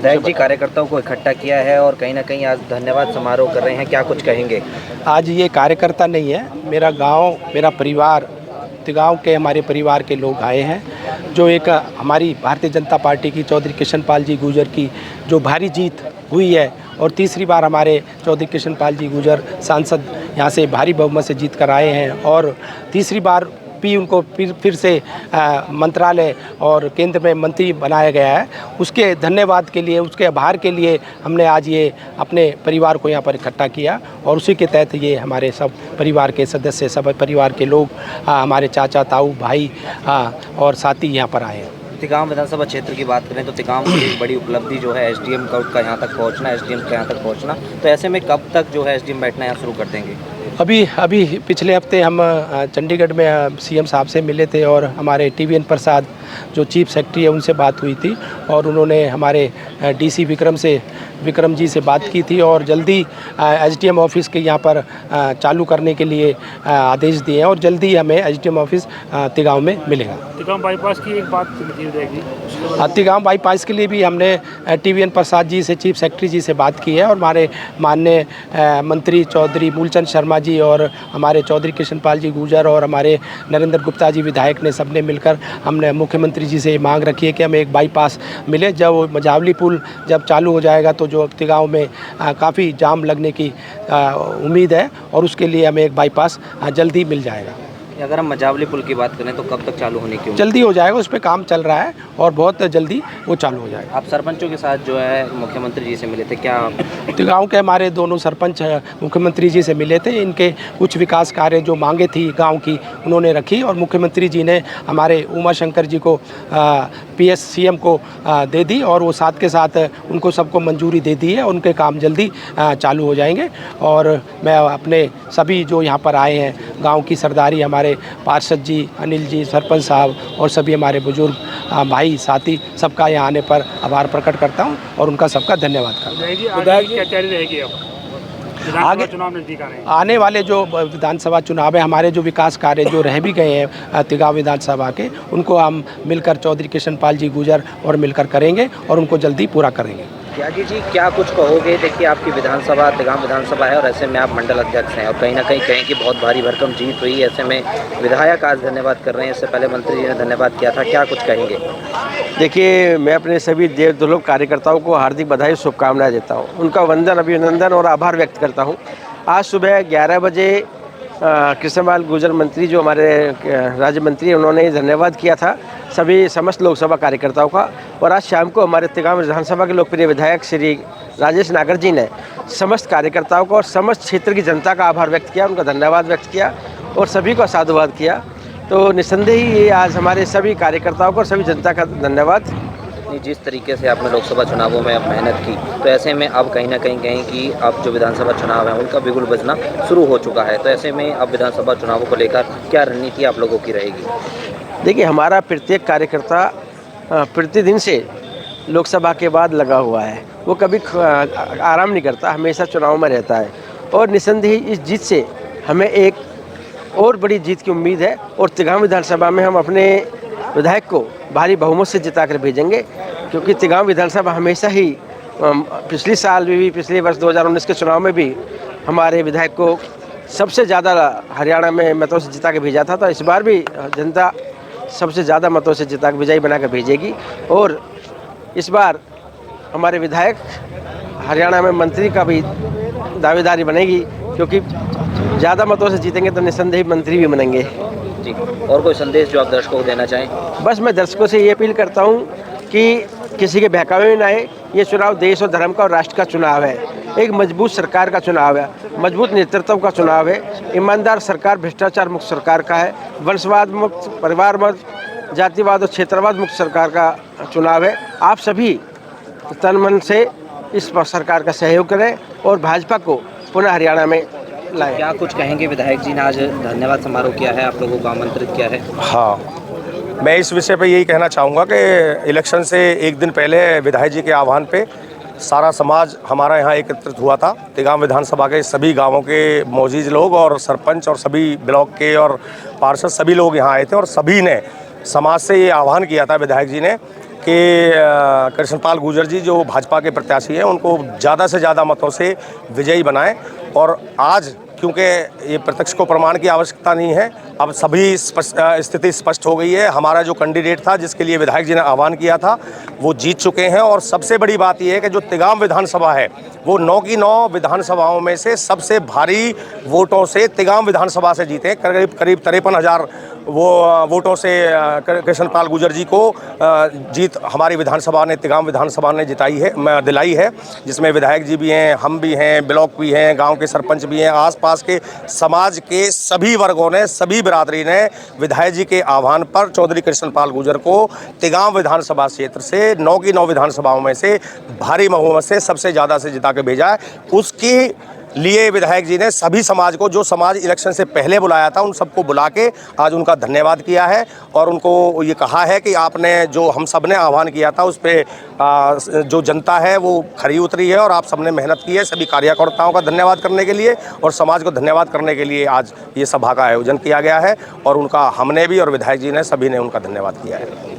विधायक जी कार्यकर्ताओं को इकट्ठा किया है और कहीं ना कहीं आज धन्यवाद समारोह कर रहे हैं, क्या कुछ कहेंगे? आज ये कार्यकर्ता नहीं है, मेरा गांव, मेरा परिवार, गांव के हमारे परिवार के लोग आए हैं। जो एक हमारी भारतीय जनता पार्टी की चौधरी कृष्णपाल जी गुर्जर की जो भारी जीत हुई है और तीसरी बार हमारे चौधरी कृष्णपाल जी गुर्जर सांसद यहाँ से भारी बहुमत से जीत कर आए हैं और तीसरी बार भी उनको फिर से मंत्रालय और केंद्र में मंत्री बनाया गया है। उसके धन्यवाद के लिए, उसके आभार के लिए हमने आज ये अपने परिवार को यहाँ पर इकट्ठा किया और उसी के तहत ये हमारे सब परिवार के सदस्य, सब परिवार के लोग, हमारे चाचा, ताऊ, भाई और साथी यहाँ पर आए हैं। तिगांव विधानसभा क्षेत्र की बात करें तो तिगांव की एक बड़ी उपलब्धि जो है एसडीएम का यहाँ तक पहुँचना, एसडीएम का यहाँ तक पहुँचना, तो ऐसे में कब तक जो है एसडीएम बैठना यहाँ शुरू कर देंगे? अभी पिछले हफ्ते हम चंडीगढ़ में सीएम साहब से मिले थे और हमारे टीवीएन प्रसाद जो चीफ सेक्रेटरी है उनसे बात हुई थी और उन्होंने हमारे डीसी विक्रम जी से बात की थी और जल्दी एसडीएम ऑफिस के यहाँ पर चालू करने के लिए आदेश दिए हैं और जल्दी हमें एसडीएम ऑफिस तिगांव में मिलेगा। तिगांव बाईपास की एक बात रहेगी। तिगांव बाईपास के लिए भी हमने टीवीएन प्रसाद जी से, चीफ सेक्रेटरी जी से बात की है और हमारे माननीय मंत्री चौधरी मूलचंद शर्मा जी और हमारे चौधरी कृष्णपाल जी गुर्जर और हमारे नरेंद्र गुप्ता जी विधायक ने सबने मिलकर हमने मुख्यमंत्री जी से मांग रखी है कि हमें एक बाईपास मिले। जब मझावली पुल जब चालू हो जाएगा तो जो तिगांव में काफ़ी जाम लगने की उम्मीद है और उसके लिए हमें एक बाईपास जल्दी मिल जाएगा। अगर हम मझावली पुल की बात करें तो कब तक चालू होने की उम्मीद? जल्दी हो जाएगा, उस पर काम चल रहा है और बहुत जल्दी वो चालू हो जाएगा। आप सरपंचों के साथ जो है मुख्यमंत्री जी से मिले थे, क्या गांव के हमारे दोनों सरपंच मुख्यमंत्री जी से मिले थे। इनके कुछ विकास कार्य जो मांगे थी गांव की उन्होंने रखी और मुख्यमंत्री जी ने हमारे उमा शंकर जी को पीएस सीएम को दे दी और वो साथ के साथ उनको सबको मंजूरी दे दी है। उनके काम जल्दी चालू हो जाएंगे और मैं अपने सभी जो यहाँ पर आए हैं गाँव की सरदारी, हमारे पार्षद जी, अनिल जी, सरपंच साहब और सभी हमारे बुजुर्ग भाई साथी, सबका यहाँ आने पर आभार प्रकट करता हूँ और उनका सबका धन्यवाद करता हूँ। आगे चुनाव नजदीक आ रहे हैं, आने वाले जो विधानसभा चुनाव है, हमारे जो विकास कार्य जो रह भी गए हैं तिगांव विधानसभा के, उनको हम मिलकर चौधरी कृष्णपाल जी गुर्जर और मिलकर करेंगे और उनको जल्दी पूरा करेंगे। त्यागी जी क्या कुछ कहोगे? देखिए आपकी विधानसभा तिगांव विधानसभा है और ऐसे में आप मंडल अध्यक्ष हैं और कहीं ना कहीं कहें कि बहुत भारी भरकम जीत हुई, ऐसे में विधायक आज धन्यवाद कर रहे हैं, इससे पहले मंत्री जी ने धन्यवाद किया था, क्या कुछ कहेंगे? देखिए, मैं अपने सभी देवदुर्लभ कार्यकर्ताओं को हार्दिक बधाई, शुभकामनाएं देता हूं, उनका वंदन, अभिनंदन और आभार व्यक्त करता हूं। आज सुबह 11 बजे कृष्णपाल गुर्जर मंत्री जो हमारे राज्य मंत्री हैं, उन्होंने धन्यवाद किया था सभी समस्त लोकसभा कार्यकर्ताओं का और आज शाम को हमारे तिगांव विधानसभा के लोकप्रिय विधायक श्री राजेश नागर जी ने समस्त कार्यकर्ताओं को और समस्त क्षेत्र की जनता का आभार व्यक्त किया, उनका धन्यवाद व्यक्त किया और सभी को साधुवाद किया। तो निस्संदेह ही ये आज हमारे सभी कार्यकर्ताओं को और सभी जनता का धन्यवाद। जिस तरीके से आपने लोकसभा चुनावों में अब मेहनत की, तो ऐसे में अब कहीं ना कहीं कहें कि अब जो विधानसभा चुनाव है उनका बिगुल बजना शुरू हो चुका है, तो ऐसे में अब विधानसभा चुनावों को लेकर क्या रणनीति आप लोगों की रहेगी? देखिए, हमारा प्रत्येक कार्यकर्ता प्रतिदिन से लोकसभा के बाद लगा हुआ है, वो कभी आराम नहीं करता, हमेशा चुनाव में रहता है और निस्संदेह इस जीत से हमें एक और बड़ी जीत की उम्मीद है और तिगांव विधानसभा में हम अपने विधायक को भारी बहुमत से जिता कर भेजेंगे, क्योंकि तिगांव विधानसभा हमेशा ही पिछले साल भी पिछले वर्ष 2019 के चुनाव में भी हमारे विधायक को सबसे ज़्यादा हरियाणा में मतों से जिता के भेजा था, तो इस बार भी जनता सबसे ज़्यादा मतों से जिता के विजयी बना कर भेजेगी और इस बार हमारे विधायक हरियाणा में मंत्री का भी दावेदारी बनेगी, क्योंकि ज़्यादा मतों से जीतेंगे तो निस्संदेह मंत्री भी बनेंगे। जी, और कोई संदेश जो आप दर्शकों को देना चाहें? बस मैं दर्शकों से ये अपील करता हूँ कि किसी के बहकावे में ना आए। ये चुनाव देश और धर्म का और राष्ट्र का चुनाव है, एक मजबूत सरकार का चुनाव है, मजबूत नेतृत्व का चुनाव है, ईमानदार सरकार, भ्रष्टाचार मुक्त सरकार का है, वंशवाद मुक्त, परिवार मुक्त, जातिवाद और क्षेत्रवाद मुक्त सरकार का चुनाव है। आप सभी तन मन से इस सरकार का सहयोग करें और भाजपा को पुनः हरियाणा में लाएं। क्या कुछ कहेंगे? विधायक जी ने आज धन्यवाद समारोह किया है, आप लोगों को आमंत्रित किया है। हाँ, मैं इस विषय पे यही कहना चाहूँगा कि इलेक्शन से एक दिन पहले विधायक जी के आह्वान पे सारा समाज हमारा यहाँ एकत्रित हुआ था। तिगांव विधानसभा के सभी गांवों के मौजूद लोग और सरपंच और सभी ब्लॉक के और पार्षद सभी लोग यहाँ आए थे और सभी ने समाज से ये आह्वान किया था विधायक जी ने कि कृष्णपाल गुर्जर जी जो भाजपा के प्रत्याशी हैं उनको ज़्यादा से ज़्यादा मतों से विजयी बनाएं। और आज क्योंकि ये प्रत्यक्ष को प्रमाण की आवश्यकता नहीं है, अब सभी स्थिति स्पष्ट हो गई है। हमारा जो कैंडिडेट था जिसके लिए विधायक जी ने आह्वान किया था वो जीत चुके हैं। और सबसे बड़ी बात ये है कि जो तिगाम विधानसभा है वो 9 की 9 विधानसभाओं में से सबसे भारी वोटों से तिगाम विधानसभा से जीते। करीब 53,000 वोटों से कृष्णपाल गुर्जर जी को जीत हमारी विधानसभा ने, तिगाम विधानसभा ने दिलाई है, जिसमें विधायक जी भी हैं, हम भी हैं, ब्लॉक भी हैं, गांव के सरपंच भी हैं। आसपास के समाज के सभी वर्गों ने, सभी बिरादरी ने विधायक जी के आह्वान पर चौधरी कृष्णपाल गुर्जर को तिगाम विधानसभा क्षेत्र से 9 की 9 विधानसभाओं में से भारी बहुमत से सबसे ज़्यादा से जिता के भेजा है। उसके लिए विधायक जी ने सभी समाज को, जो समाज इलेक्शन से पहले बुलाया था, उन सबको बुला के आज उनका धन्यवाद किया है और उनको ये कहा है कि आपने जो हम सब ने आह्वान किया था उस पर जो जनता है वो खरी उतरी है और आप सबने मेहनत की है। सभी कार्यकर्ताओं का धन्यवाद करने के लिए और समाज को धन्यवाद करने के लिए आज ये सभा का आयोजन किया गया है और उनका हमने भी और विधायक जी ने सभी ने उनका धन्यवाद किया है।